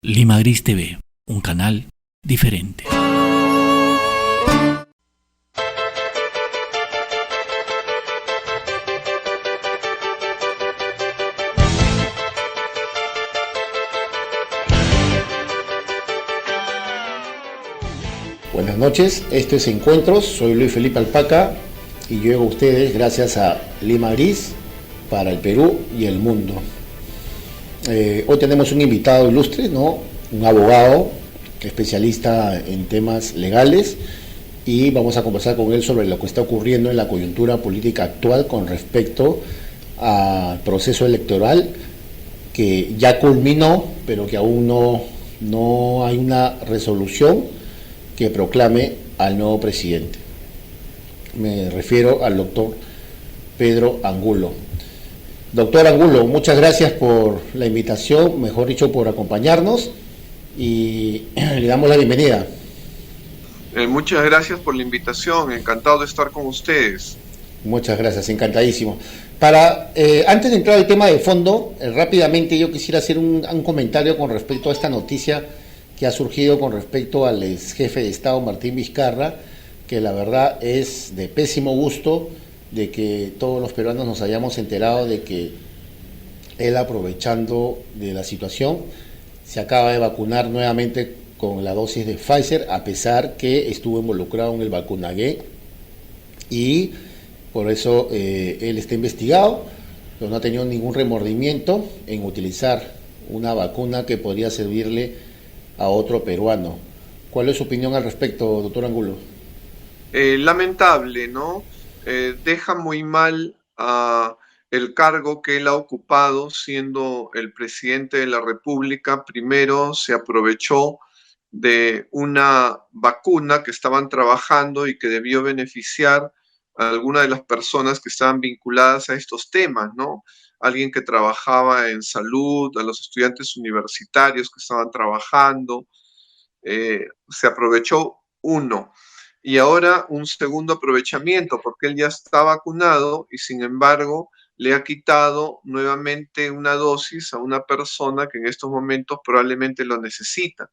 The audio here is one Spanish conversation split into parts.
Lima Gris TV, un canal diferente. Buenas noches, esto es Encuentros, soy Luis Felipe Alpaca y llego a ustedes gracias a Lima Gris para el Perú y el mundo. Hoy tenemos un invitado ilustre, ¿no? Un abogado especialista en temas legales, y vamos a conversar con él sobre lo que está ocurriendo en la coyuntura política actual con respecto al proceso electoral que ya culminó, pero que aún no hay una resolución que proclame al nuevo presidente. Me refiero al doctor Pedro Angulo. Doctor Angulo, muchas gracias por la invitación, mejor dicho, por acompañarnos, y le damos la bienvenida. Muchas gracias por la invitación, encantado de estar con ustedes. Muchas gracias, encantadísimo. Antes de entrar al tema de fondo, rápidamente yo quisiera hacer un comentario con respecto a esta noticia que ha surgido con respecto al ex jefe de Estado Martín Vizcarra, que la verdad es de pésimo gusto de que todos los peruanos nos hayamos enterado de que él, aprovechando de la situación, se acaba de vacunar nuevamente con la dosis de Pfizer, a pesar que estuvo involucrado en el vacunagate, y por eso él está investigado, pero no ha tenido ningún remordimiento en utilizar una vacuna que podría servirle a otro peruano. ¿Cuál es su opinión al respecto, doctor Angulo? Lamentable, ¿no? Deja muy mal el cargo que él ha ocupado siendo el presidente de la República. Primero se aprovechó de una vacuna que estaban trabajando y que debió beneficiar a algunas de las personas que estaban vinculadas a estos temas, ¿no? Alguien que trabajaba en salud, a los estudiantes universitarios que estaban trabajando. Se aprovechó uno. Y ahora un segundo aprovechamiento, porque él ya está vacunado y sin embargo le ha quitado nuevamente una dosis a una persona que en estos momentos probablemente lo necesita.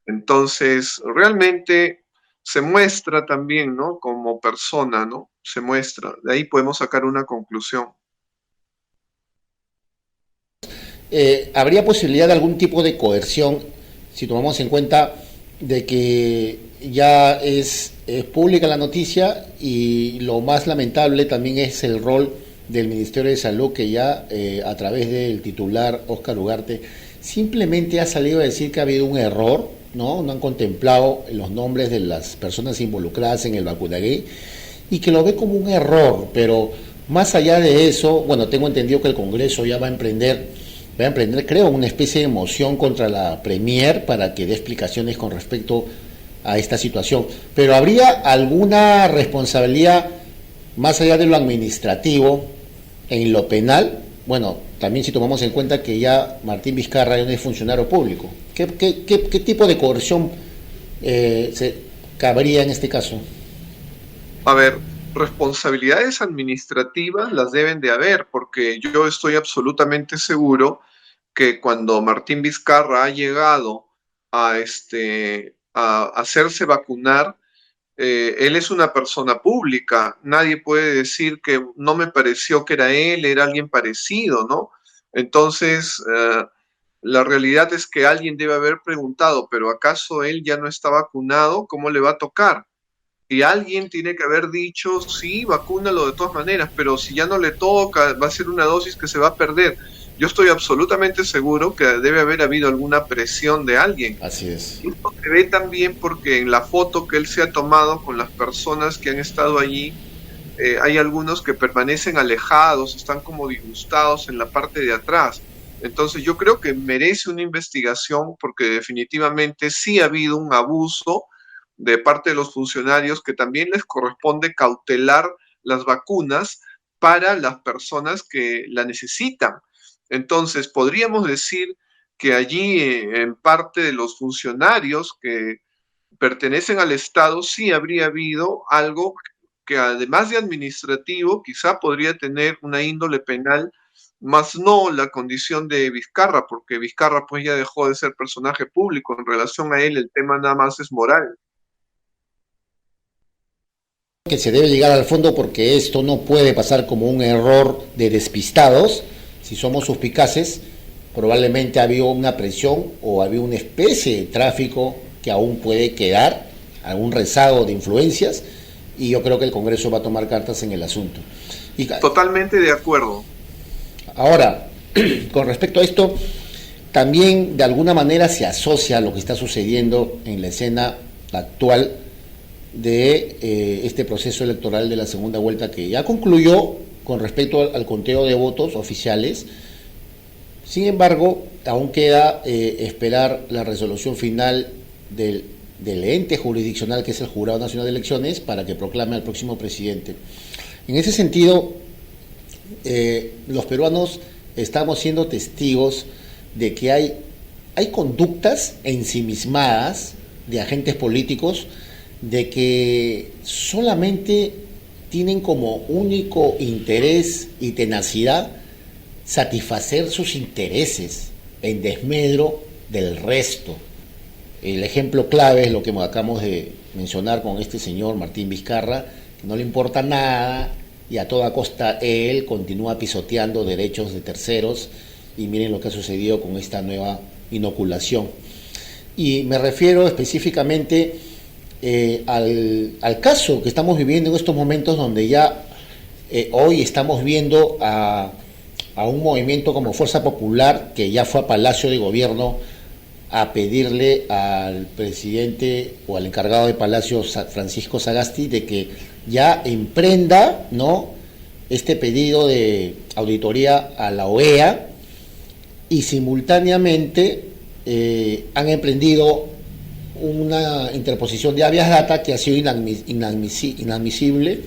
Entonces, realmente se muestra también, ¿no? Como persona, ¿no? Se muestra. De ahí podemos sacar una conclusión. ¿Habría posibilidad de algún tipo de coerción si tomamos en cuenta de que ya es pública la noticia, y lo más lamentable también es el rol del Ministerio de Salud, que ya a través del titular Óscar Ugarte simplemente ha salido a decir que ha habido un error, no han contemplado los nombres de las personas involucradas en el vacunagate y que lo ve como un error? Pero más allá de eso, bueno, tengo entendido que el Congreso ya va a emprender, creo, una especie de moción contra la Premier para que dé explicaciones con respecto a esta situación. Pero ¿habría alguna responsabilidad más allá de lo administrativo en lo penal? Bueno, también si tomamos en cuenta que ya Martín Vizcarra no es funcionario público, ¿qué tipo de coerción se cabría en este caso? A ver, responsabilidades administrativas las deben de haber, porque yo estoy absolutamente seguro que cuando Martín Vizcarra ha llegado a hacerse vacunar, él es una persona pública. Nadie puede decir que no me pareció que era él, era alguien parecido, ¿no? Entonces, la realidad es que alguien debe haber preguntado, ¿pero acaso él ya no está vacunado? ¿Cómo le va a tocar? Y alguien tiene que haber dicho, sí, vacúnalo de todas maneras, pero si ya no le toca, va a ser una dosis que se va a perder. Yo estoy absolutamente seguro que debe haber habido alguna presión de alguien. Así es. Y esto se ve también porque en la foto que él se ha tomado con las personas que han estado allí, hay algunos que permanecen alejados, están como disgustados en la parte de atrás. Entonces yo creo que merece una investigación, porque definitivamente sí ha habido un abuso de parte de los funcionarios, que también les corresponde cautelar las vacunas para las personas que la necesitan. Entonces, podríamos decir que allí, en parte de los funcionarios que pertenecen al Estado, sí habría habido algo que, además de administrativo, quizá podría tener una índole penal, más no la condición de Vizcarra, porque Vizcarra pues ya dejó de ser personaje público. En relación a él, el tema nada más es moral. Que se debe llegar al fondo porque esto no puede pasar como un error de despistados. Si somos suspicaces, probablemente ha habido una presión o había una especie de tráfico que aún puede quedar, algún rezago de influencias, y yo creo que el Congreso va a tomar cartas en el asunto. Y Totalmente de acuerdo. ahora, con respecto a esto, también de alguna manera se asocia a lo que está sucediendo en la escena actual de este proceso electoral de la segunda vuelta que ya concluyó con respecto al conteo de votos oficiales. Sin embargo, aún queda esperar la resolución final del ente jurisdiccional que es el Jurado Nacional de Elecciones para que proclame al próximo presidente. En ese sentido, los peruanos estamos siendo testigos de que hay conductas ensimismadas de agentes políticos de que solamente tienen como único interés y tenacidad satisfacer sus intereses en desmedro del resto. El ejemplo clave es lo que acabamos de mencionar con este señor Martín Vizcarra, que no le importa nada y a toda costa él continúa pisoteando derechos de terceros, y miren lo que ha sucedido con esta nueva inoculación. Y me refiero específicamente al caso que estamos viviendo en estos momentos, donde ya hoy estamos viendo a un movimiento como Fuerza Popular que ya fue a Palacio de Gobierno a pedirle al presidente o al encargado de Palacio, Francisco Sagasti, de que ya emprenda, ¿no?, este pedido de auditoría a la OEA, y simultáneamente han emprendido una interposición de habeas data que ha sido inadmisible,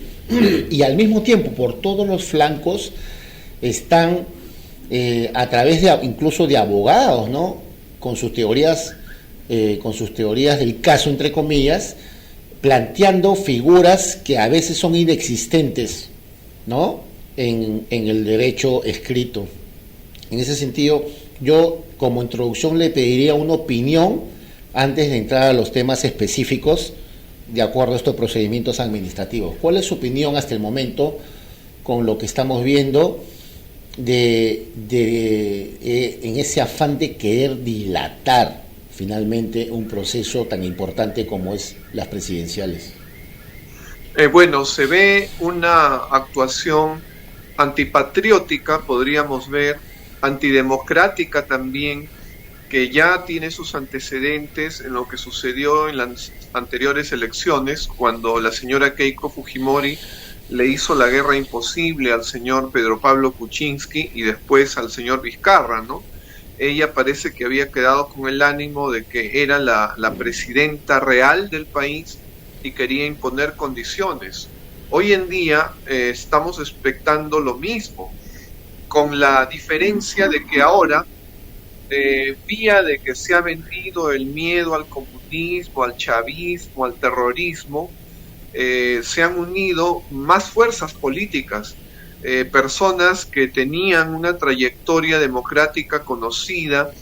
y al mismo tiempo por todos los flancos están a través de incluso de abogados, ¿no?, con sus teorías del caso, entre comillas, planteando figuras que a veces son inexistentes, ¿no?, en el derecho escrito. En ese sentido, yo como introducción le pediría una opinión antes de entrar a los temas específicos de acuerdo a estos procedimientos administrativos. ¿Cuál es su opinión hasta el momento con lo que estamos viendo en ese afán de querer dilatar finalmente un proceso tan importante como es las presidenciales? Bueno, se ve una actuación antipatriótica, podríamos ver, antidemocrática también, que ya tiene sus antecedentes en lo que sucedió en las anteriores elecciones, cuando la señora Keiko Fujimori le hizo la guerra imposible al señor Pedro Pablo Kuczynski y después al señor Vizcarra, ¿no? Ella parece que había quedado con el ánimo de que era la presidenta real del país y quería imponer condiciones. Hoy en día estamos expectando lo mismo, con la diferencia de que ahora, vía de que se ha vendido el miedo al comunismo, al chavismo, al terrorismo, se han unido más fuerzas políticas, personas que tenían una trayectoria democrática conocida,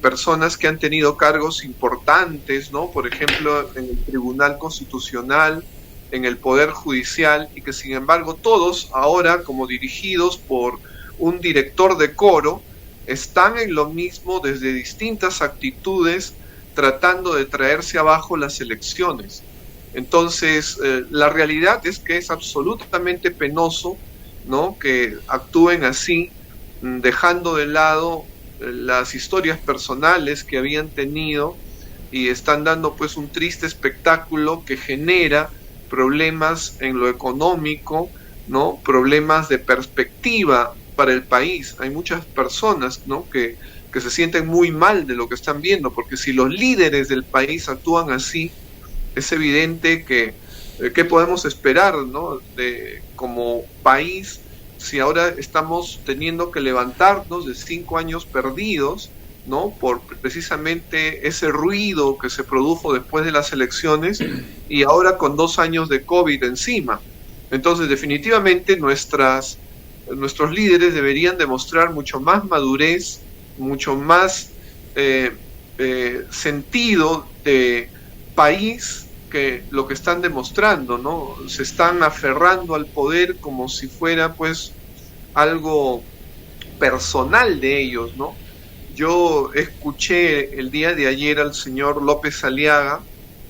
personas que han tenido cargos importantes, ¿no?, por ejemplo, en el Tribunal Constitucional, en el Poder Judicial, y que sin embargo todos ahora, como dirigidos por un director de coro, están en lo mismo desde distintas actitudes, tratando de traerse abajo las elecciones. Entonces, la realidad es que es absolutamente penoso, ¿no?, que actúen así, dejando de lado las historias personales que habían tenido, y están dando pues un triste espectáculo que genera problemas en lo económico, ¿no?, problemas de perspectiva para el país. Hay muchas personas, ¿no?, que se sienten muy mal de lo que están viendo, porque si los líderes del país actúan así, es evidente que ¿qué podemos esperar, ¿no?, como país, si ahora estamos teniendo que levantarnos de 5 años perdidos, ¿no?, por precisamente ese ruido que se produjo después de las elecciones, y ahora con 2 años de COVID encima? Entonces, definitivamente nuestras nuestros líderes deberían demostrar mucho más madurez, mucho más sentido de país que lo que están demostrando, ¿no? Se están aferrando al poder como si fuera pues algo personal de ellos, ¿no? Yo escuché el día de ayer al señor López Aliaga,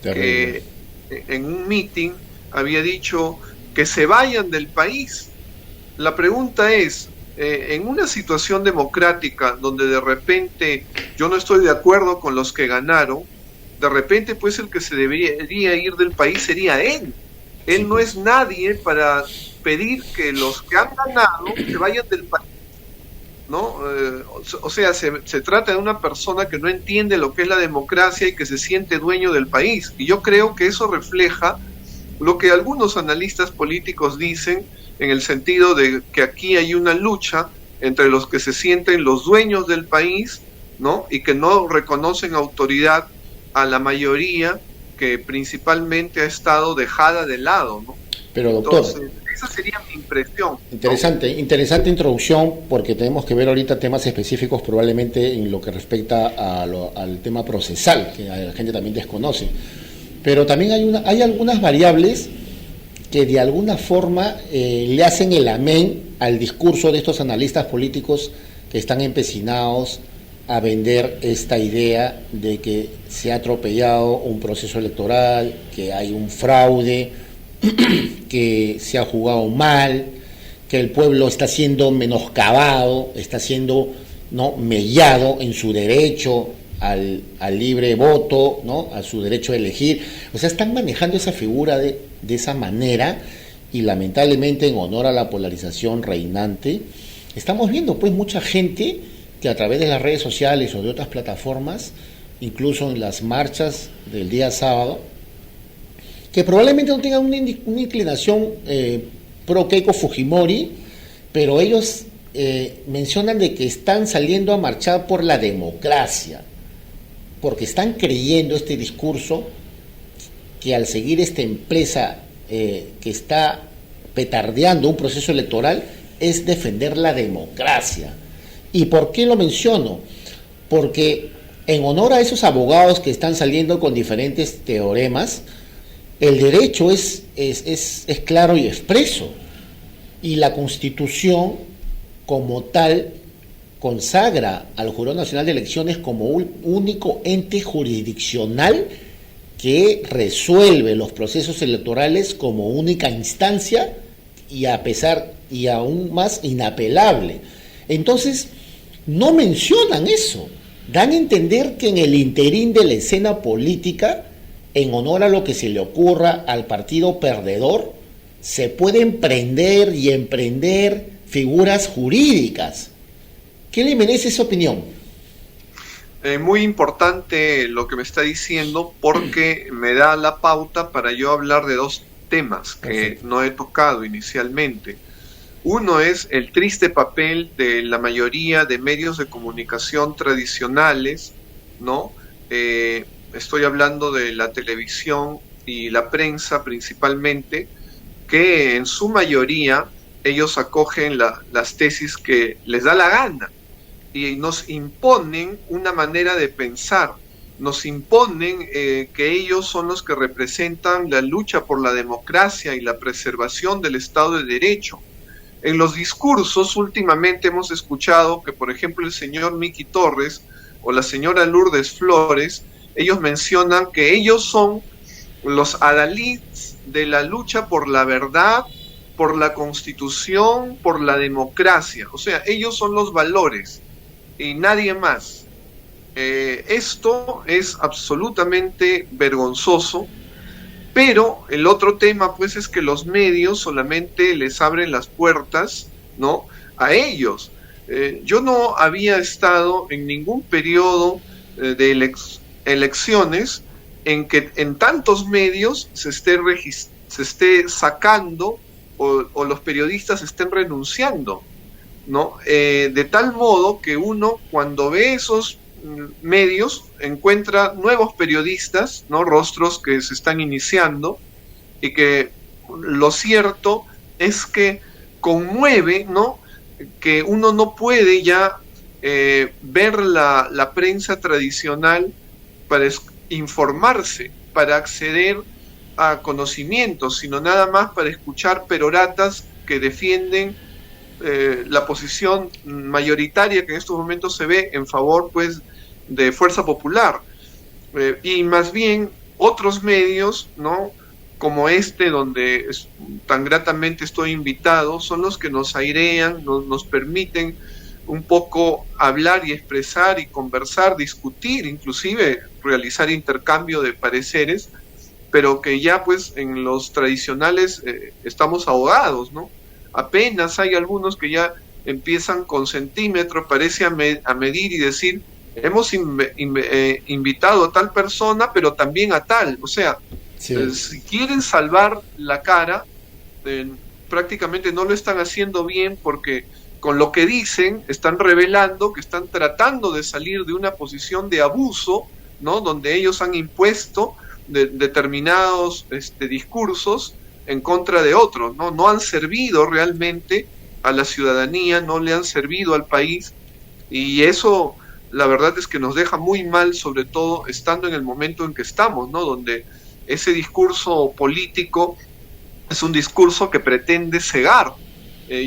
que en un meeting había dicho que se vayan del país. La pregunta es, en una situación democrática donde de repente yo no estoy de acuerdo con los que ganaron, de repente pues el que se debería ir del país sería él. Él no es nadie para pedir que los que han ganado se vayan del país, ¿no? O sea, se trata de una persona que no entiende lo que es la democracia y que se siente dueño del país. Y yo creo que eso refleja lo que algunos analistas políticos dicen, en el sentido de que aquí hay una lucha entre los que se sienten los dueños del país, ¿no? Y que no reconocen autoridad a la mayoría que principalmente ha estado dejada de lado, ¿no? Pero doctor, entonces, esa sería mi impresión, ¿no? Interesante introducción, porque tenemos que ver ahorita temas específicos probablemente en lo que respecta al tema procesal, que la gente también desconoce. Pero también hay algunas variables que de alguna forma le hacen el amén al discurso de estos analistas políticos que están empecinados a vender esta idea de que se ha atropellado un proceso electoral, que hay un fraude, que se ha jugado mal, que el pueblo está siendo menoscabado, está siendo, ¿no?, mellado en su derecho al libre voto, ¿no?, a su derecho a elegir. O sea, están manejando esa figura de esa manera, y lamentablemente, en honor a la polarización reinante, estamos viendo pues mucha gente que a través de las redes sociales o de otras plataformas, incluso en las marchas del día sábado, que probablemente no tengan una inclinación pro Keiko Fujimori, pero ellos mencionan de que están saliendo a marchar por la democracia, porque están creyendo este discurso que al seguir esta empresa que está petardeando un proceso electoral es defender la democracia. ¿Y por qué lo menciono? Porque en honor a esos abogados que están saliendo con diferentes teoremas, el derecho es claro y expreso, y la Constitución como tal consagra al Jurado Nacional de Elecciones como un único ente jurisdiccional que resuelve los procesos electorales como única instancia y aún más inapelable. Entonces, no mencionan eso, dan a entender que en el interín de la escena política, en honor a lo que se le ocurra al partido perdedor, se pueden prender y emprender figuras jurídicas. ¿Qué le merece esa opinión? Muy importante lo que me está diciendo, porque me da la pauta para yo hablar de dos temas que no he tocado inicialmente. Uno es el triste papel de la mayoría de medios de comunicación tradicionales, ¿no? Estoy hablando de la televisión y la prensa principalmente, que en su mayoría ellos acogen las tesis que les da la gana y nos imponen una manera de pensar, nos imponen que ellos son los que representan la lucha por la democracia y la preservación del Estado de Derecho. En los discursos últimamente hemos escuchado que, por ejemplo, el señor Miki Torres o la señora Lourdes Flores, ellos mencionan que ellos son los adalids de la lucha por la verdad, por la Constitución, por la democracia. O sea, ellos son los valores y nadie más. Esto es absolutamente vergonzoso. Pero el otro tema, pues, es que los medios solamente les abren las puertas, ¿no?, a ellos. Yo no había estado en ningún periodo de elecciones en que en tantos medios se esté sacando o los periodistas estén renunciando, ¿no? De tal modo que uno, cuando ve esos medios, encuentra nuevos periodistas, ¿no?, rostros que se están iniciando, y que lo cierto es que conmueve, ¿no?, que uno no puede ya ver la prensa tradicional para informarse, para acceder a conocimientos, sino nada más para escuchar peroratas que defienden la posición mayoritaria que en estos momentos se ve en favor, pues, de Fuerza Popular. Y más bien otros medios, ¿no?, como este, donde tan gratamente estoy invitado, son los que nos airean, nos permiten un poco hablar y expresar y conversar, discutir, inclusive realizar intercambio de pareceres, pero que ya pues en los tradicionales estamos ahogados, ¿no? Apenas hay algunos que ya empiezan con centímetros, parece a medir y decir, hemos invitado a tal persona, pero también a tal. O sea, sí, si quieren salvar la cara, prácticamente no lo están haciendo bien, porque con lo que dicen están revelando que están tratando de salir de una posición de abuso, ¿no?, donde ellos han impuesto determinados discursos en contra de otros, ¿no? No han servido realmente a la ciudadanía, no le han servido al país, y eso la verdad es que nos deja muy mal, sobre todo estando en el momento en que estamos, ¿no?, donde ese discurso político es un discurso que pretende cegar.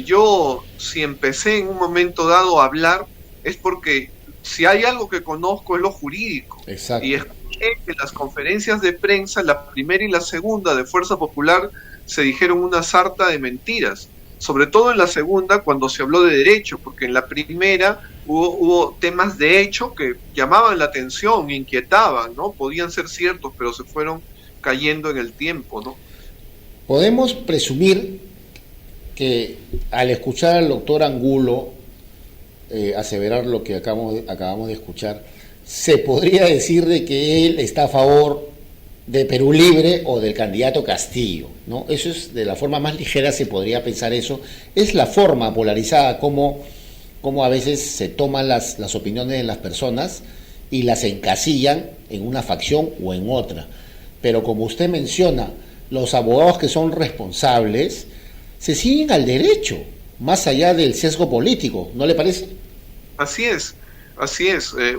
Yo, si empecé en un momento dado a hablar, es porque si hay algo que conozco es lo jurídico. Exacto. Y escuché que las conferencias de prensa, la primera y la segunda de Fuerza Popular, se dijeron una sarta de mentiras. Sobre todo en la segunda, cuando se habló de derecho, porque en la primera hubo temas de hecho que llamaban la atención, inquietaban, ¿no? Podían ser ciertos, pero se fueron cayendo en el tiempo, ¿no? Podemos presumir que al escuchar al doctor Angulo aseverar lo que acabamos de escuchar, se podría decir de que él está a favor de Perú Libre o del candidato Castillo, ¿no? Eso es, de la forma más ligera se podría pensar eso. Es la forma polarizada como a veces se toman las opiniones de las personas y las encasillan en una facción o en otra. Pero como usted menciona, los abogados que son responsables se siguen al derecho, más allá del sesgo político, ¿no le parece? Así es.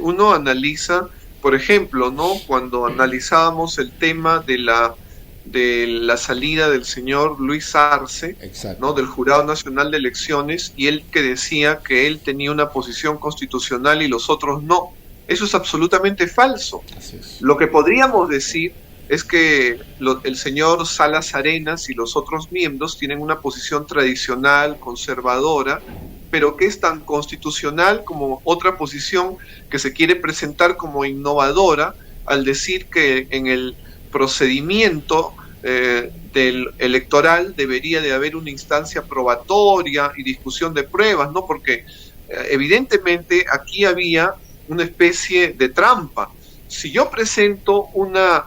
Uno analiza, por ejemplo, ¿no?, cuando analizábamos el tema de la salida del señor Luis Arce, ¿no?, del Jurado Nacional de Elecciones, y él que decía que él tenía una posición constitucional y los otros no. Eso es absolutamente falso. Así es. Lo que podríamos decir es que el señor Salas Arenas y los otros miembros tienen una posición tradicional, conservadora, pero que es tan constitucional como otra posición que se quiere presentar como innovadora, al decir que en el procedimiento del electoral debería de haber una instancia probatoria y discusión de pruebas, ¿no? Porque evidentemente aquí había una especie de trampa. Si yo presento una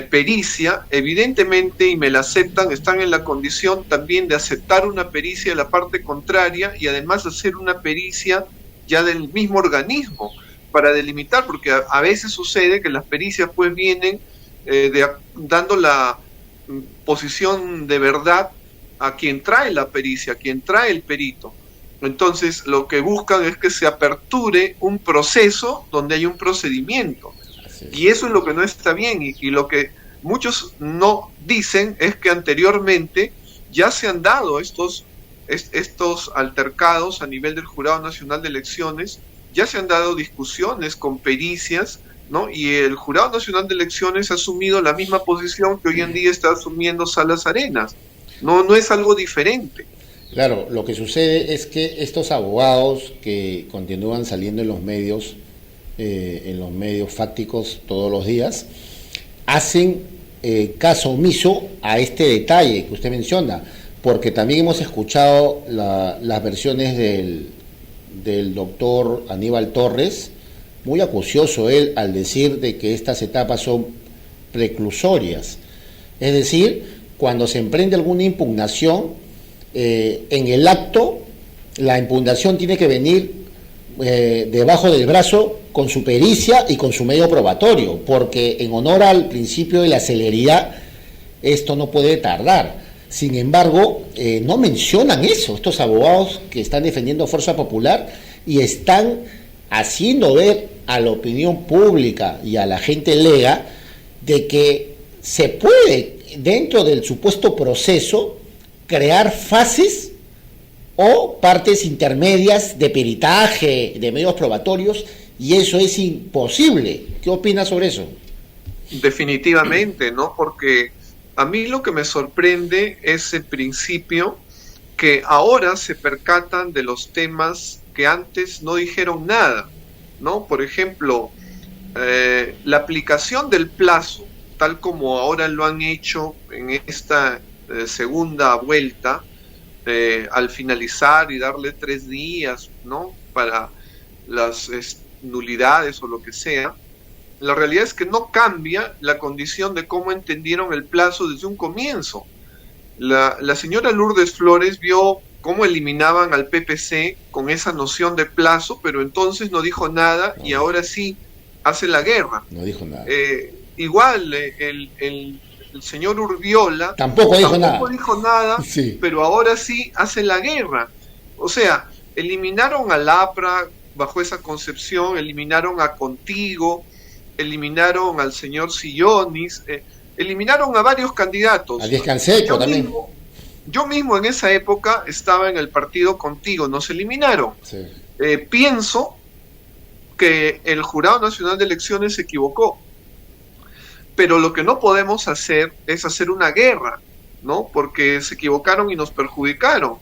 pericia, evidentemente, y me la aceptan, están en la condición también de aceptar una pericia de la parte contraria y además hacer una pericia ya del mismo organismo para delimitar, porque a veces sucede que las pericias pues vienen dando la posición de verdad a quien trae la pericia, a quien trae el perito. Entonces lo que buscan es que se aperture un proceso donde hay un procedimiento. Y eso es lo que no está bien, y lo que muchos no dicen es que anteriormente ya se han dado estos altercados a nivel del Jurado Nacional de Elecciones, ya se han dado discusiones con pericias, ¿no? Y el Jurado Nacional de Elecciones ha asumido la misma posición que hoy en día está asumiendo Salas Arenas. No es algo diferente. Claro, lo que sucede es que estos abogados que continúan saliendo en los medios fácticos todos los días, hacen caso omiso a este detalle que usted menciona, porque también hemos escuchado las versiones del doctor Aníbal Torres, muy acucioso él al decir de que estas etapas son preclusorias, es decir, cuando se emprende alguna impugnación, en el acto la impugnación tiene que venir debajo del brazo con su pericia y con su medio probatorio, porque en honor al principio de la celeridad esto no puede tardar. Sin embargo, no mencionan eso, estos abogados que están defendiendo Fuerza Popular y están haciendo ver a la opinión pública y a la gente lega de que se puede, dentro del supuesto proceso, crear fases o partes intermedias de peritaje, de medios probatorios, y eso es imposible. ¿Qué opinas sobre eso? Definitivamente, ¿no? Porque a mí lo que me sorprende es el principio que ahora se percatan de los temas que antes no dijeron nada, ¿no? Por ejemplo, la aplicación del plazo, tal como ahora lo han hecho en esta segunda vuelta, al finalizar y darle 3 días, ¿no? Para las nulidades o lo que sea. La realidad es que no cambia la condición de cómo entendieron el plazo desde un comienzo. La señora Lourdes Flores vio cómo eliminaban al PPC con esa noción de plazo, pero entonces no dijo nada y ahora sí hace la guerra. No dijo nada. Igual el señor Urbiola tampoco dijo nada, sí. Pero ahora sí hace la guerra. O sea, eliminaron al APRA bajo esa concepción, eliminaron a Contigo, eliminaron al señor Sillonis, eliminaron a varios candidatos. A Díez Canseco también. Yo mismo en esa época estaba en el partido Contigo, nos eliminaron. Sí. Pienso que el Jurado Nacional de Elecciones se equivocó. Pero lo que no podemos hacer es hacer una guerra, ¿no? Porque se equivocaron y nos perjudicaron.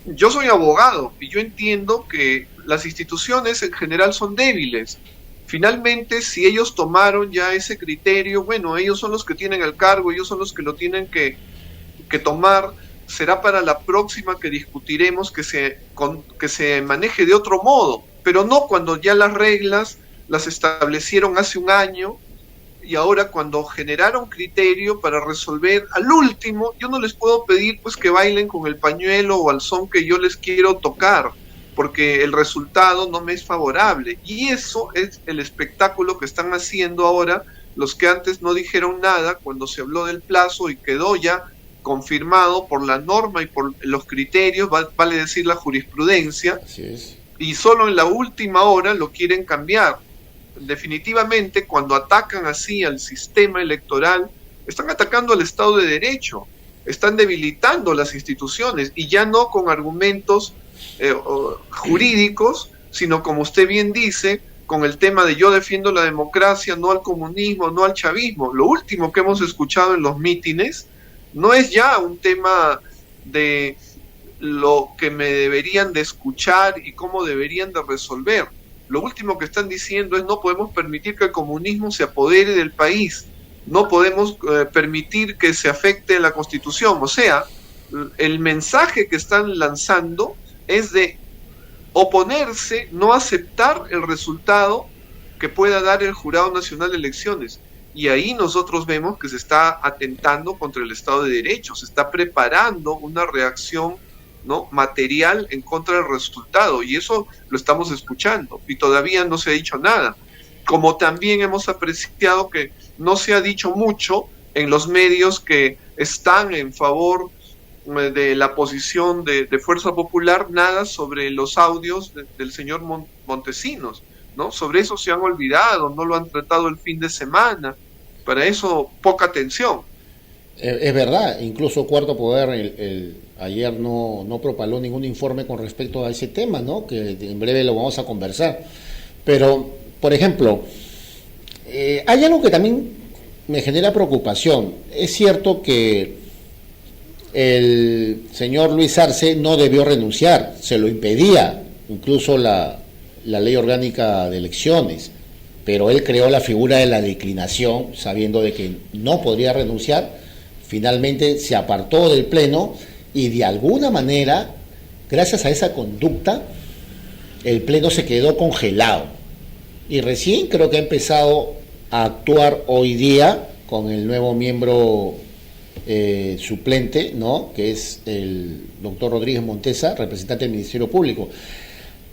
Yo soy abogado y yo entiendo que las instituciones en general son débiles. Finalmente, si ellos tomaron ya ese criterio, bueno, ellos son los que tienen el cargo, ellos son los que lo tienen que tomar. Será para la próxima que discutiremos que se maneje de otro modo, pero no cuando ya las reglas las establecieron hace un año y ahora cuando generaron criterio para resolver al último. Yo no les puedo pedir pues que bailen con el pañuelo o al son que yo les quiero tocar, porque el resultado no me es favorable, y eso es el espectáculo que están haciendo ahora los que antes no dijeron nada cuando se habló del plazo y quedó ya confirmado por la norma y por los criterios, vale decir la jurisprudencia. Así es. Y solo en la última hora lo quieren cambiar. Definitivamente, cuando atacan así al sistema electoral, están atacando al Estado de Derecho, están debilitando las instituciones, y ya no con argumentos jurídicos, sino como usted bien dice, con el tema de yo defiendo la democracia, no al comunismo, no al chavismo. Lo último que hemos escuchado en los mítines no es ya un tema de lo que me deberían de escuchar y cómo deberían de resolver. Lo último que están diciendo es: no podemos permitir que el comunismo se apodere del país, no podemos permitir que se afecte la Constitución. O sea, el mensaje que están lanzando es de oponerse, no aceptar el resultado que pueda dar el Jurado Nacional de Elecciones. Y ahí nosotros vemos que se está atentando contra el Estado de Derecho, se está preparando una reacción, ¿no?, material en contra del resultado, y eso lo estamos escuchando y todavía no se ha dicho nada. Como también hemos apreciado que no se ha dicho mucho en los medios que están en favor de la posición de Fuerza Popular, nada sobre los audios del señor Montesinos, ¿no? Sobre eso se han olvidado, no lo han tratado el fin de semana. Para eso poca atención. Es verdad, incluso Cuarto Poder ayer no propaló ningún informe con respecto a ese tema, ¿no?, que en breve lo vamos a conversar. Pero, por ejemplo, hay algo que también me genera preocupación. Es cierto que el señor Luis Arce no debió renunciar, se lo impedía incluso la ley orgánica de elecciones, pero él creó la figura de la declinación sabiendo de que no podría renunciar. Finalmente se apartó del pleno y de alguna manera, gracias a esa conducta, el pleno se quedó congelado, y recién creo que ha empezado a actuar hoy día con el nuevo miembro suplente, ¿no?, que es el doctor Rodríguez Montesa, representante del Ministerio Público.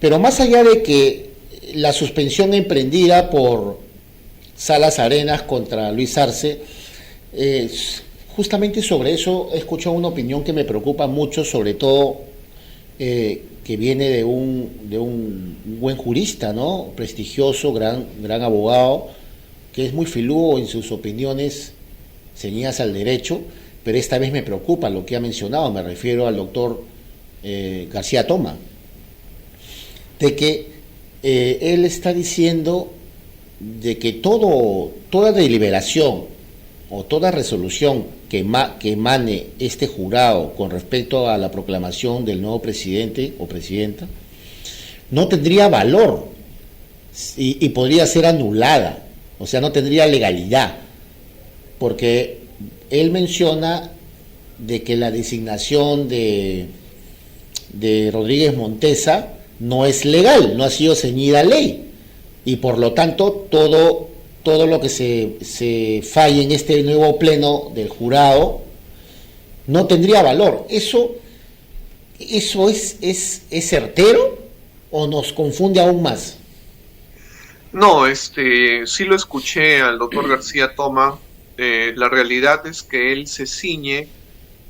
Pero más allá de que la suspensión emprendida por Salas Arenas contra Luis Arce justamente sobre eso he escuchado una opinión que me preocupa mucho, sobre todo que viene de un buen jurista, ¿no? Prestigioso, gran abogado, que es muy filudo en sus opiniones ceñidas al derecho, pero esta vez me preocupa lo que ha mencionado, me refiero al doctor García Toma, de que él está diciendo de que toda deliberación o toda resolución que emane este jurado con respecto a la proclamación del nuevo presidente o presidenta no tendría valor y podría ser anulada, o sea, no tendría legalidad, porque él menciona de que la designación de Rodríguez Montesa no es legal, no ha sido ceñida a ley, y por lo tanto todo lo que se falle en este nuevo pleno del jurado no tendría valor. ¿Eso es certero o nos confunde aún más? No, sí lo escuché al doctor García Toma. La realidad es que él se ciñe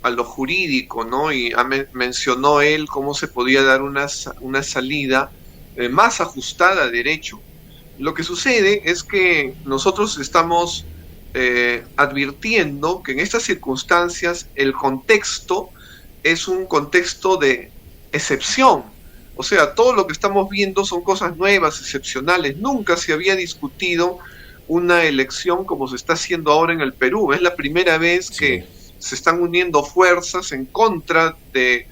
a lo jurídico, ¿no? Y mencionó él cómo se podía dar una salida más ajustada a derecho. Lo que sucede es que nosotros estamos advirtiendo que en estas circunstancias el contexto es un contexto de excepción. O sea, todo lo que estamos viendo son cosas nuevas, excepcionales. Nunca se había discutido una elección como se está haciendo ahora en el Perú. Es la primera vez que se están uniendo fuerzas en contra de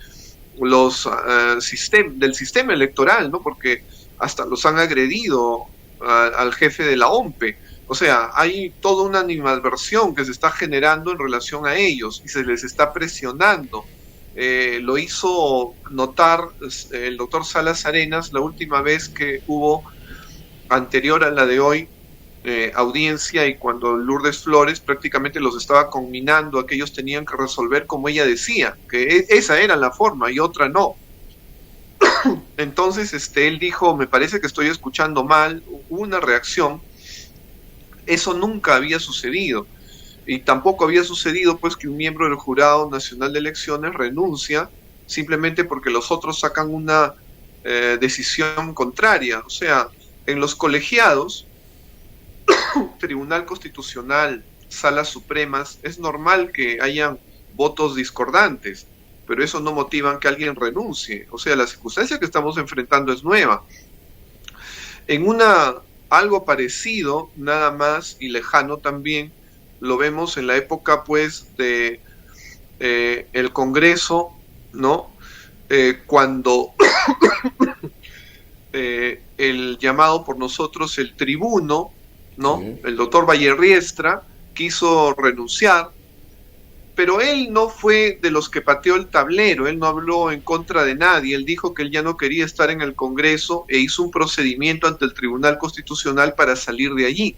del sistema electoral, ¿no? Porque hasta los han agredido al jefe de la OMPE. O sea, hay toda una animadversión que se está generando en relación a ellos y se les está presionando. Lo hizo notar el doctor Salas Arenas la última vez que hubo, anterior a la de hoy, audiencia, y cuando Lourdes Flores prácticamente los estaba conminando a que ellos tenían que resolver como ella decía, que esa era la forma y otra no. Entonces él dijo, me parece que estoy escuchando mal, hubo una reacción. Eso nunca había sucedido, y tampoco había sucedido pues que un miembro del Jurado Nacional de Elecciones renuncia simplemente porque los otros sacan una decisión contraria. O sea, en los colegiados, Tribunal Constitucional, Salas Supremas, es normal que hayan votos discordantes, pero eso no motiva que alguien renuncie. O sea, la circunstancia que estamos enfrentando es nueva. En algo parecido, nada más, y lejano también, lo vemos en la época pues de el Congreso, ¿no? Cuando el llamado por nosotros el tribuno, ¿no? El doctor Vallerriestra quiso renunciar, pero él no fue de los que pateó el tablero, él no habló en contra de nadie, él dijo que él ya no quería estar en el Congreso e hizo un procedimiento ante el Tribunal Constitucional para salir de allí.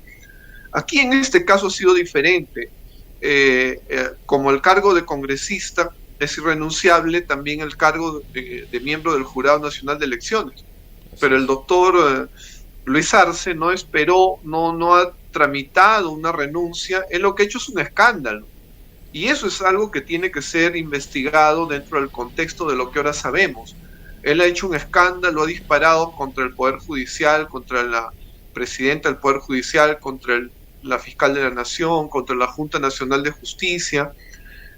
Aquí en este caso ha sido diferente. Como el cargo de congresista es irrenunciable, también el cargo de miembro del Jurado Nacional de Elecciones. Pero el doctor Luis Arce no esperó, no ha tramitado una renuncia, él lo que ha hecho es un escándalo. Y eso es algo que tiene que ser investigado dentro del contexto de lo que ahora sabemos. Él ha hecho un escándalo, ha disparado contra el Poder Judicial, contra la presidenta del Poder Judicial, contra la fiscal de la Nación, contra la Junta Nacional de Justicia,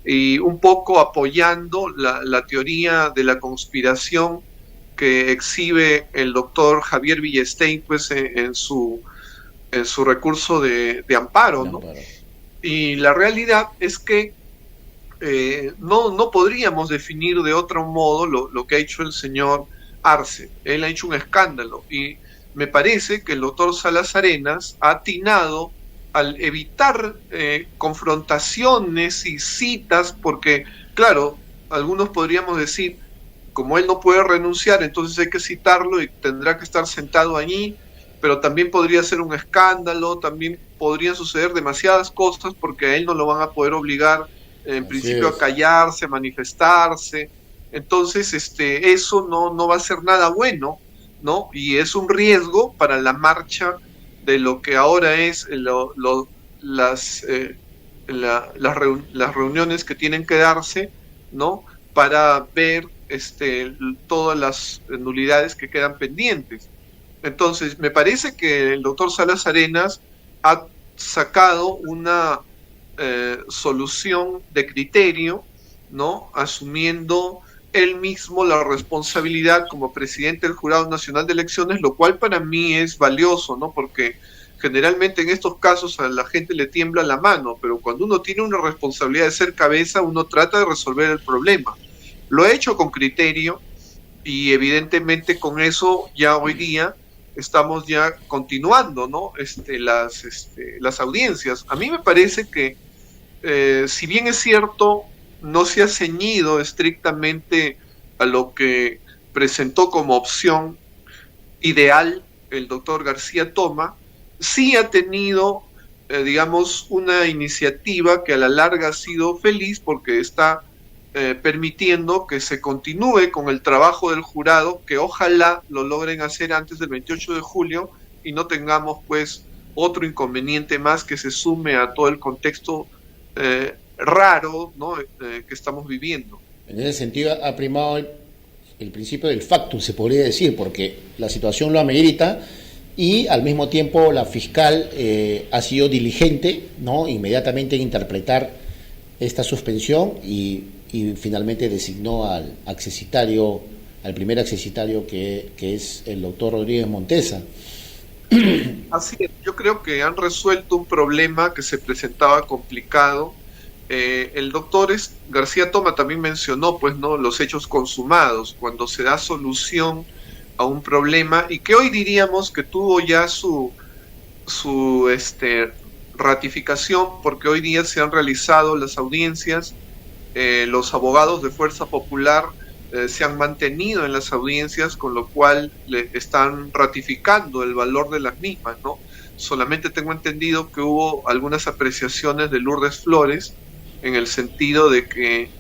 y un poco apoyando la teoría de la conspiración que exhibe el doctor Javier Villestein pues, en su recurso de amparo, ¿no? Y la realidad es que no podríamos definir de otro modo lo que ha hecho el señor Arce. Él ha hecho un escándalo y me parece que el doctor Salas Arenas ha atinado al evitar confrontaciones y citas, porque claro, algunos podríamos decir, como él no puede renunciar, entonces hay que citarlo y tendrá que estar sentado allí, pero también podría ser un escándalo, también podrían suceder demasiadas cosas porque a él no lo van a poder obligar en principio a callarse, a manifestarse. Entonces eso no va a ser nada bueno, ¿no? Y es un riesgo para la marcha de lo que ahora es las las reuniones que tienen que darse, ¿no? Para ver todas las nulidades que quedan pendientes. Entonces, me parece que el doctor Salas Arenas ha sacado una solución de criterio, ¿no? Asumiendo él mismo la responsabilidad como presidente del Jurado Nacional de Elecciones, lo cual para mí es valioso, ¿no? Porque generalmente en estos casos a la gente le tiembla la mano, pero cuando uno tiene una responsabilidad de ser cabeza, uno trata de resolver el problema. Lo he hecho con criterio y evidentemente con eso ya hoy día estamos ya continuando, ¿no? Las audiencias. A mí me parece que, si bien es cierto, no se ha ceñido estrictamente a lo que presentó como opción ideal el doctor García Toma, sí ha tenido, digamos, una iniciativa que a la larga ha sido feliz porque está permitiendo que se continúe con el trabajo del jurado, que ojalá lo logren hacer antes del 28 de julio y no tengamos pues otro inconveniente más que se sume a todo el contexto raro, ¿no? Que estamos viviendo. En ese sentido ha primado el principio del factum, se podría decir, porque la situación lo amerita y al mismo tiempo la fiscal ha sido diligente, ¿no? Inmediatamente en interpretar esta suspensión y finalmente designó al primer accesitario que es el doctor Rodríguez Montesa. Así es, yo creo que han resuelto un problema que se presentaba complicado. El doctor García Toma también mencionó, pues, ¿no?, los hechos consumados, cuando se da solución a un problema y que hoy diríamos que tuvo ya su ratificación, porque hoy día se han realizado las audiencias. Los abogados de Fuerza Popular se han mantenido en las audiencias, con lo cual le están ratificando el valor de las mismas, ¿no? Solamente tengo entendido que hubo algunas apreciaciones de Lourdes Flores en el sentido de que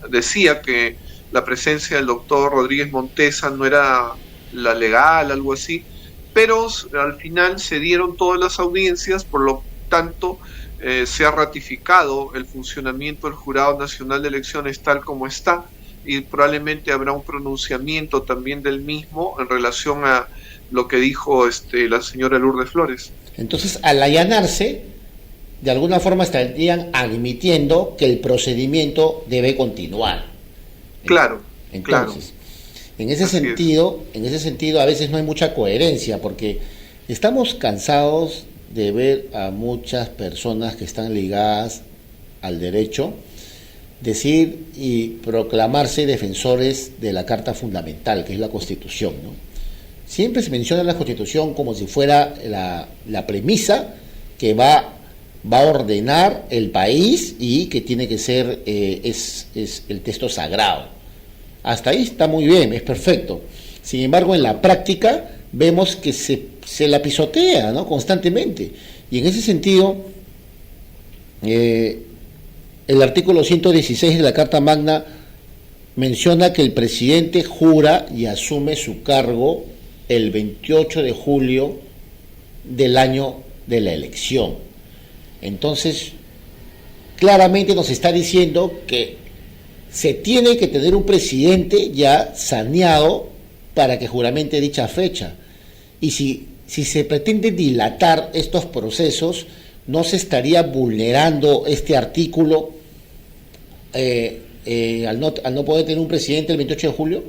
decía que la presencia del doctor Rodríguez Montesa no era la legal, algo así, pero al final se dieron todas las audiencias, por lo tanto se ha ratificado el funcionamiento del Jurado Nacional de Elecciones tal como está, y probablemente habrá un pronunciamiento también del mismo en relación a lo que dijo la señora Lourdes Flores. Entonces, al allanarse, de alguna forma estarían admitiendo que el procedimiento debe continuar. Claro. Entonces, claro. En ese sentido, a veces no hay mucha coherencia, porque estamos cansados de ver a muchas personas que están ligadas al derecho decir y proclamarse defensores de la Carta Fundamental, que es la Constitución, ¿no? Siempre se menciona la Constitución como si fuera la premisa que va a ordenar el país y que tiene que ser es el texto sagrado. Hasta ahí está muy bien, es perfecto. Sin embargo, en la práctica vemos que se la pisotea, ¿no?, constantemente. Y en ese sentido, el artículo 116 de la Carta Magna menciona que el presidente jura y asume su cargo el 28 de julio del año de la elección. Entonces, claramente nos está diciendo que se tiene que tener un presidente ya saneado para que juramente dicha fecha. Y si se pretende dilatar estos procesos, ¿no se estaría vulnerando este artículo al no poder tener un presidente el 28 de julio?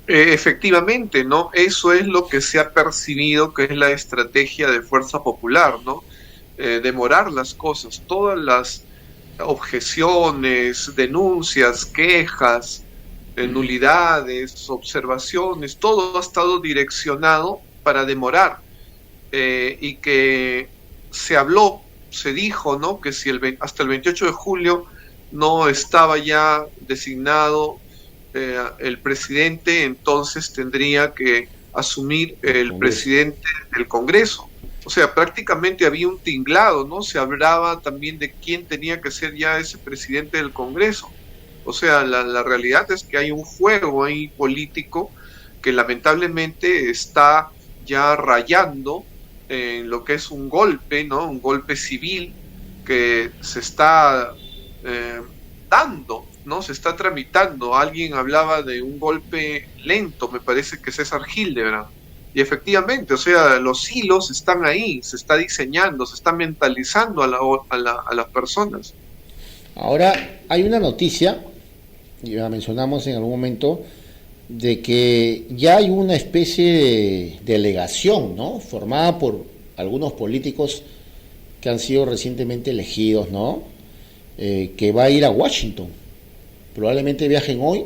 Efectivamente, ¿no? Eso es lo que se ha percibido que es la estrategia de Fuerza Popular, ¿no? Demorar las cosas, todas las objeciones, denuncias, quejas, nulidades, observaciones, todo ha estado direccionado para demorar, y que se dijo, ¿no?, que si hasta el 28 de julio no estaba ya designado el presidente, entonces tendría que asumir el presidente del Congreso. O sea, prácticamente había un tinglado, ¿no? Se hablaba también de quién tenía que ser ya ese presidente del Congreso. O sea, la realidad es que hay un juego ahí político que lamentablemente está ya rayando en lo que es un golpe, ¿no?, un golpe civil, que se está dando, ¿no? Se está tramitando. Alguien hablaba de un golpe lento, me parece que César Hildebrand. Y efectivamente, o sea, los hilos están ahí, se está diseñando, se está mentalizando a las personas. Ahora, hay una noticia, ya mencionamos en algún momento, de que ya hay una especie de delegación, ¿no? Formada por algunos políticos que han sido recientemente elegidos, ¿no? Que va a ir a Washington. Probablemente viajen hoy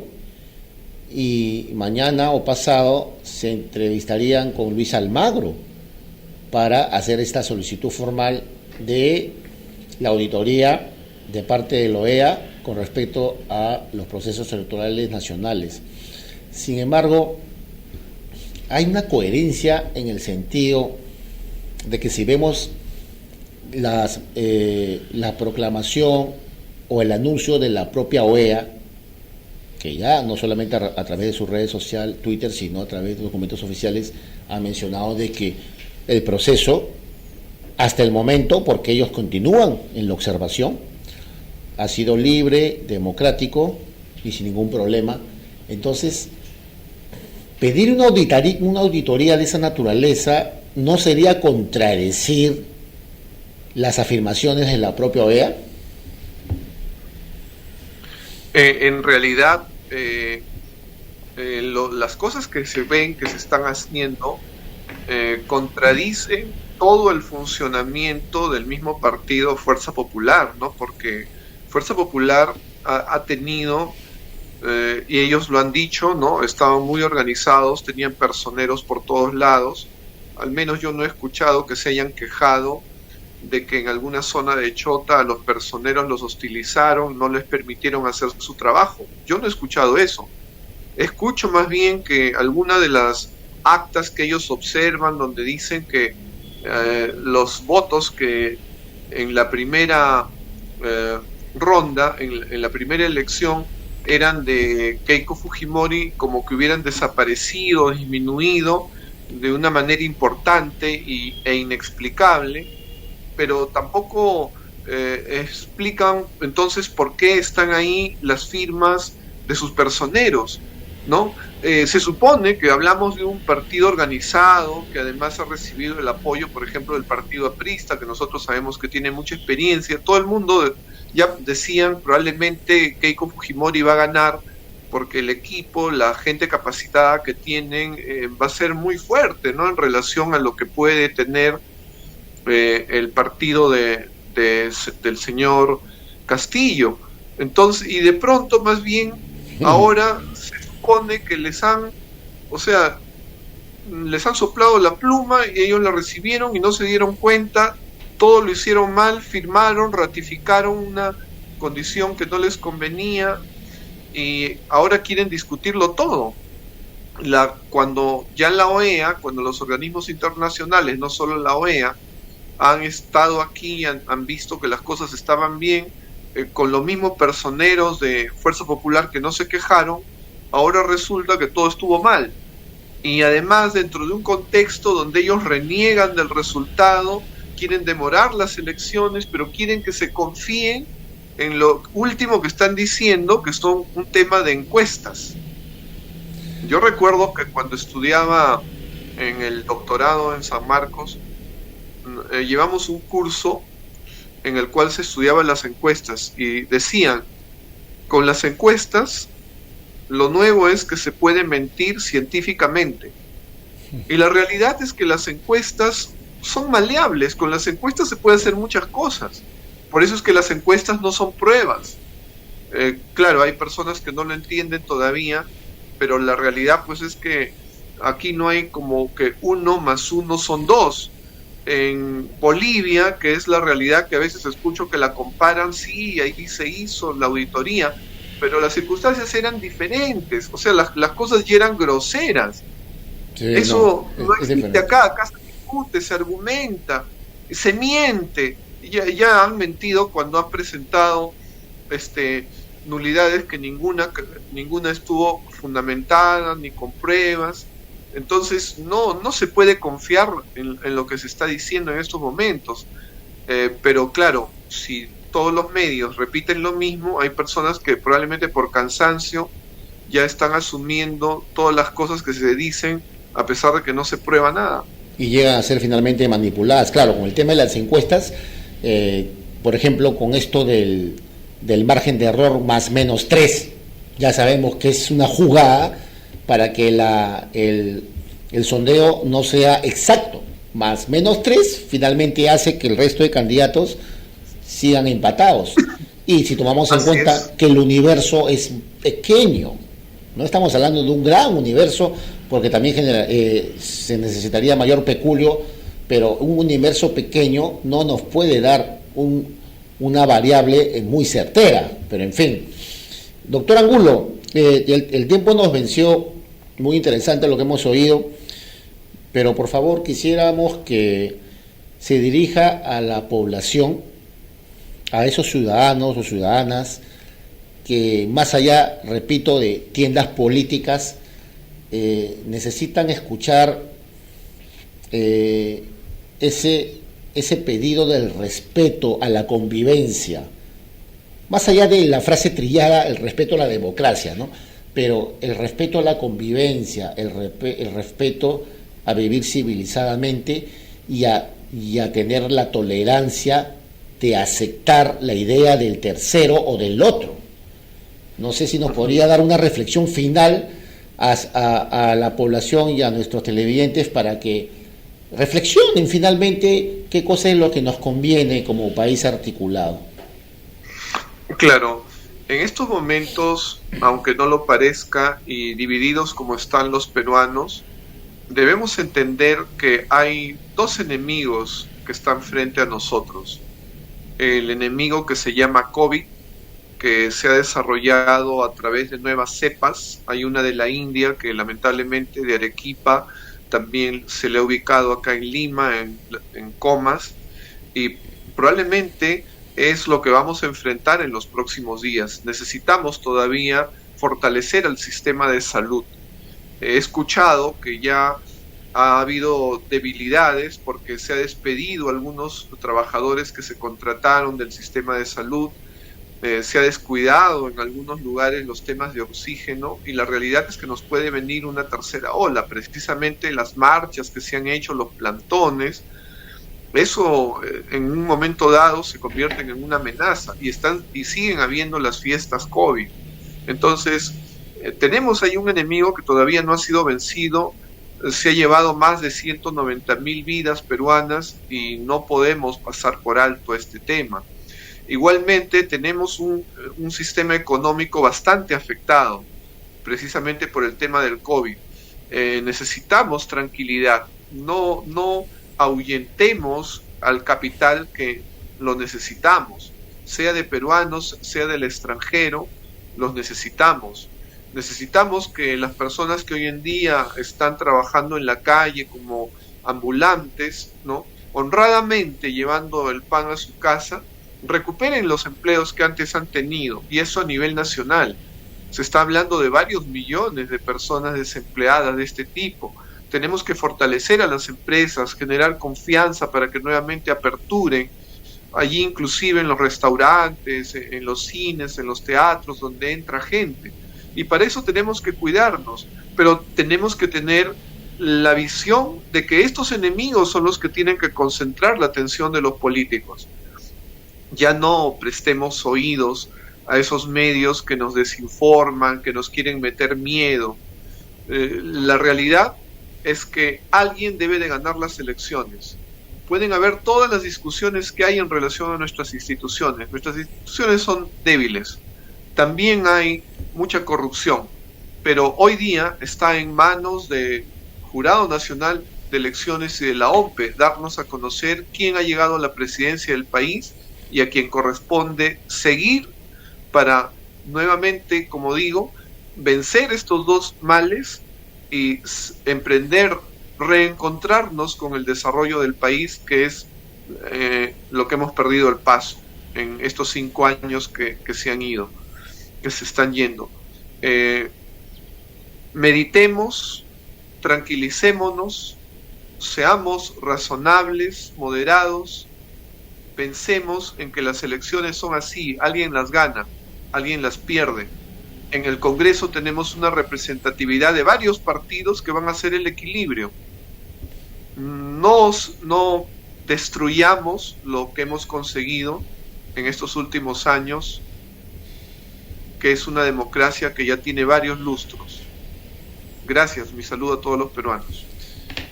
y mañana o pasado se entrevistarían con Luis Almagro para hacer esta solicitud formal de la auditoría de parte de la OEA con respecto a los procesos electorales nacionales. Sin embargo, hay una coherencia en el sentido de que si vemos la proclamación o el anuncio de la propia OEA, que ya no solamente a través de sus redes sociales, Twitter, sino a través de documentos oficiales, ha mencionado de que el proceso, hasta el momento, porque ellos continúan en la observación, ha sido libre, democrático y sin ningún problema. Entonces, pedir una auditoría de esa naturaleza no sería contradecir las afirmaciones de la propia OEA. En realidad, las cosas que se ven, que se están haciendo, contradicen todo el funcionamiento del mismo partido Fuerza Popular, ¿no? Porque Fuerza Popular ha tenido, y ellos lo han dicho, ¿no? Estaban muy organizados, tenían personeros por todos lados. Al menos yo no he escuchado que se hayan quejado de que en alguna zona de Chota a los personeros los hostilizaron, no les permitieron hacer su trabajo. Yo no he escuchado eso. Escucho más bien que alguna de las actas que ellos observan, donde dicen que los votos que en la primera ronda, en la primera elección, eran de Keiko Fujimori, como que hubieran desaparecido, disminuido de una manera importante e inexplicable, pero tampoco explican entonces por qué están ahí las firmas de sus personeros, ¿no? Se supone que hablamos de un partido organizado que además ha recibido el apoyo, por ejemplo, del partido aprista, que nosotros sabemos que tiene mucha experiencia. Todo el mundo ya decían probablemente Keiko Fujimori va a ganar porque el equipo, la gente capacitada que tienen va a ser muy fuerte, ¿no? En relación a lo que puede tener el partido del señor Castillo. Entonces, y de pronto más bien ahora se supone que les han soplado la pluma y ellos la recibieron y no se dieron cuenta, todo lo hicieron mal, firmaron, ratificaron una condición que no les convenía y ahora quieren discutirlo todo. Cuando ya la OEA, cuando los organismos internacionales, no solo la OEA, han estado aquí y han visto que las cosas estaban bien, con los mismos personeros de Fuerza Popular que no se quejaron, ahora resulta que todo estuvo mal. Y además, dentro de un contexto donde ellos reniegan del resultado, quieren demorar las elecciones, pero quieren que se confíen en lo último que están diciendo, que son un tema de encuestas. Yo recuerdo que cuando estudiaba en el doctorado en San Marcos, llevamos un curso en el cual se estudiaban las encuestas y decían, con las encuestas lo nuevo es que se puede mentir científicamente, y la realidad es que las encuestas son maleables. Con las encuestas se puede hacer muchas cosas, por eso es que las encuestas no son pruebas. Claro, hay personas que no lo entienden todavía, pero la realidad pues es que aquí no hay como que 1 más 1 son 2. En Bolivia, que es la realidad que a veces escucho que la comparan, sí, ahí se hizo la auditoría, pero las circunstancias eran diferentes, o sea, las cosas ya eran groseras. Sí, eso no existe acá se discute, se argumenta, se miente, ya han mentido cuando han presentado nulidades que ninguna estuvo fundamentada, ni con pruebas. Entonces no se puede confiar en lo que se está diciendo en estos momentos, pero claro, si todos los medios repiten lo mismo, hay personas que probablemente por cansancio ya están asumiendo todas las cosas que se dicen a pesar de que no se prueba nada. Y llegan a ser finalmente manipuladas. Claro, con el tema de las encuestas, por ejemplo, con esto del margen de error más menos 3, ya sabemos que es una jugada para que el sondeo no sea exacto. Más menos 3 finalmente hace que el resto de candidatos sigan empatados. Y si tomamos en cuenta que el universo es pequeño, no estamos hablando de un gran universo, porque también se necesitaría mayor peculio, pero un universo pequeño no nos puede dar una variable muy certera. Pero en fin, doctor Angulo, el tiempo nos venció, muy interesante lo que hemos oído, pero por favor quisiéramos que se dirija a la población, a esos ciudadanos o ciudadanas que más allá, repito, de tiendas políticas, necesitan escuchar ese pedido del respeto a la convivencia, más allá de la frase trillada, el respeto a la democracia, ¿no? Pero el respeto a la convivencia, el respeto a vivir civilizadamente y a tener la tolerancia de aceptar la idea del tercero o del otro. No sé si nos podría dar una reflexión final a la población y a nuestros televidentes para que reflexionen finalmente qué cosa es lo que nos conviene como país articulado. Claro, en estos momentos, aunque no lo parezca, y divididos como están los peruanos, debemos entender que hay dos enemigos que están frente a nosotros. El enemigo que se llama COVID, que se ha desarrollado a través de nuevas cepas. Hay una de la India que lamentablemente de Arequipa también se le ha ubicado acá en Lima, en Comas, y probablemente es lo que vamos a enfrentar en los próximos días. Necesitamos todavía fortalecer el sistema de salud. He escuchado que ya ha habido debilidades porque se ha despedido a algunos trabajadores que se contrataron del sistema de salud, se ha descuidado en algunos lugares los temas de oxígeno, y la realidad es que nos puede venir una tercera ola. Precisamente las marchas que se han hecho, los plantones, eso en un momento dado se convierten en una amenaza, y siguen habiendo las fiestas COVID. Entonces tenemos ahí un enemigo que todavía no ha sido vencido. Se ha llevado más de 190,000 vidas peruanas y no podemos pasar por alto este tema. Igualmente tenemos un sistema económico bastante afectado, precisamente por el tema del COVID. Necesitamos tranquilidad, no ahuyentemos al capital que lo necesitamos, sea de peruanos, sea del extranjero, los necesitamos. Necesitamos que las personas que hoy en día están trabajando en la calle como ambulantes, ¿no?, honradamente llevando el pan a su casa, recuperen los empleos que antes han tenido, y eso a nivel nacional. Se está hablando de varios millones de personas desempleadas de este tipo. Tenemos que fortalecer a las empresas, generar confianza para que nuevamente aperturen, allí inclusive en los restaurantes, en los cines, en los teatros, donde entra gente. Y para eso tenemos que cuidarnos, pero tenemos que tener la visión de que estos enemigos son los que tienen que concentrar la atención de los políticos. Ya no prestemos oídos a esos medios que nos desinforman, que nos quieren meter miedo. La realidad es que alguien debe de ganar las elecciones. Pueden haber todas las discusiones que hay en relación a nuestras instituciones. Nuestras instituciones son débiles. También hay mucha corrupción, pero hoy día está en manos del Jurado Nacional de Elecciones y de la OMPE darnos a conocer quién ha llegado a la presidencia del país y a quien corresponde seguir para nuevamente, como digo, vencer estos dos males y emprender, reencontrarnos con el desarrollo del país, que es lo que hemos perdido el paso en estos 5 años que se han ido, que se están yendo. Meditemos, tranquilicémonos, seamos razonables, moderados, Pensemos en que las elecciones son así, alguien las gana, alguien las pierde. En el Congreso tenemos una representatividad de varios partidos que van a hacer el equilibrio. No destruyamos lo que hemos conseguido en estos últimos años, que es una democracia que ya tiene varios lustros. Gracias, mi saludo a todos los peruanos.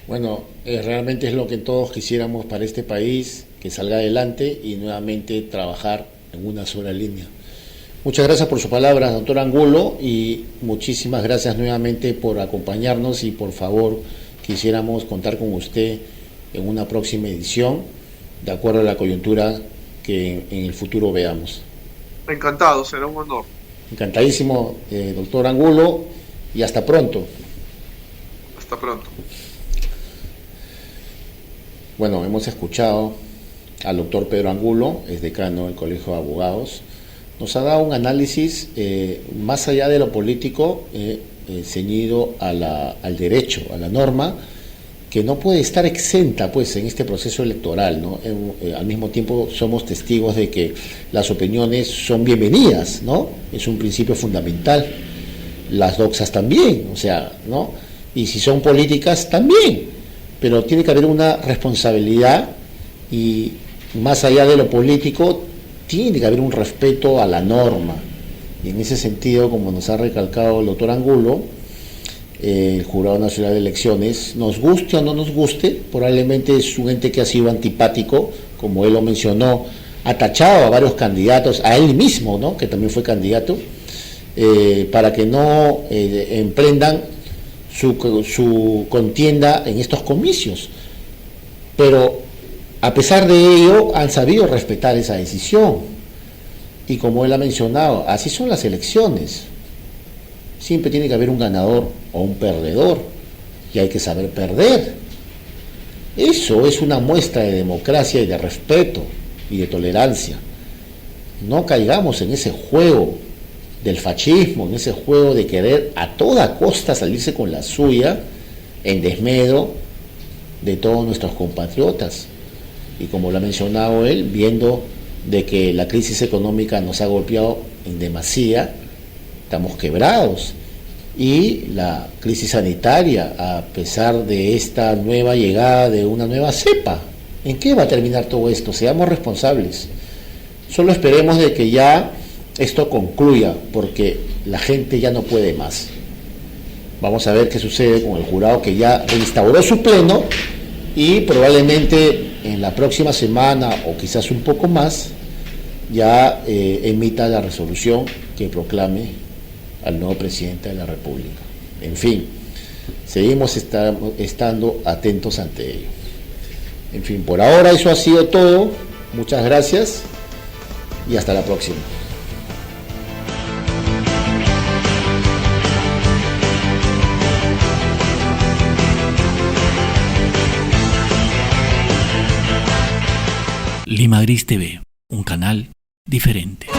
Bueno, realmente es lo que todos quisiéramos para este país, que salga adelante y nuevamente trabajar en una sola línea. Muchas gracias por sus palabras, doctor Angulo, y muchísimas gracias nuevamente por acompañarnos, y por favor quisiéramos contar con usted en una próxima edición, de acuerdo a la coyuntura que en el futuro veamos. Encantado, será un honor. Encantadísimo, doctor Angulo, y hasta pronto. Hasta pronto. Bueno, hemos escuchado al doctor Pedro Angulo, es decano del Colegio de Abogados. Nos ha dado un análisis más allá de lo político, ceñido al derecho, a la norma, que no puede estar exenta pues en este proceso electoral, ¿no? Al mismo tiempo somos testigos de que las opiniones son bienvenidas, ¿no? Es un principio fundamental. Las doxas también, o sea, ¿no? Y si son políticas también, pero tiene que haber una responsabilidad, y más allá de lo político tiene que haber un respeto a la norma. Y en ese sentido, como nos ha recalcado el doctor Angulo, el Jurado Nacional de Elecciones, nos guste o no nos guste, probablemente es un ente que ha sido antipático, como él lo mencionó, ha tachado a varios candidatos, a él mismo, ¿no?, que también fue candidato, para que no emprendan su contienda en estos comicios. Pero a pesar de ello han sabido respetar esa decisión, y como él ha mencionado, así son las elecciones. Siempre tiene que haber un ganador o un perdedor, y hay que saber perder. Eso es una muestra de democracia y de respeto y de tolerancia. No caigamos en ese juego del fascismo, en ese juego de querer a toda costa salirse con la suya, en desmedro de todos nuestros compatriotas. Y como lo ha mencionado él, viendo de que la crisis económica nos ha golpeado en demasía, estamos quebrados, y la crisis sanitaria, a pesar de esta nueva llegada de una nueva cepa, ¿en qué va a terminar todo esto? Seamos responsables. Solo esperemos de que ya esto concluya, porque la gente ya no puede más. Vamos a ver qué sucede con el jurado, que ya instauró su pleno, y probablemente en la próxima semana, o quizás un poco más, ya emita la resolución que proclame al nuevo presidente de la República. En fin, seguimos estando atentos ante ello. En fin, por ahora eso ha sido todo. Muchas gracias y hasta la próxima. Lima Gris TV, un canal diferente.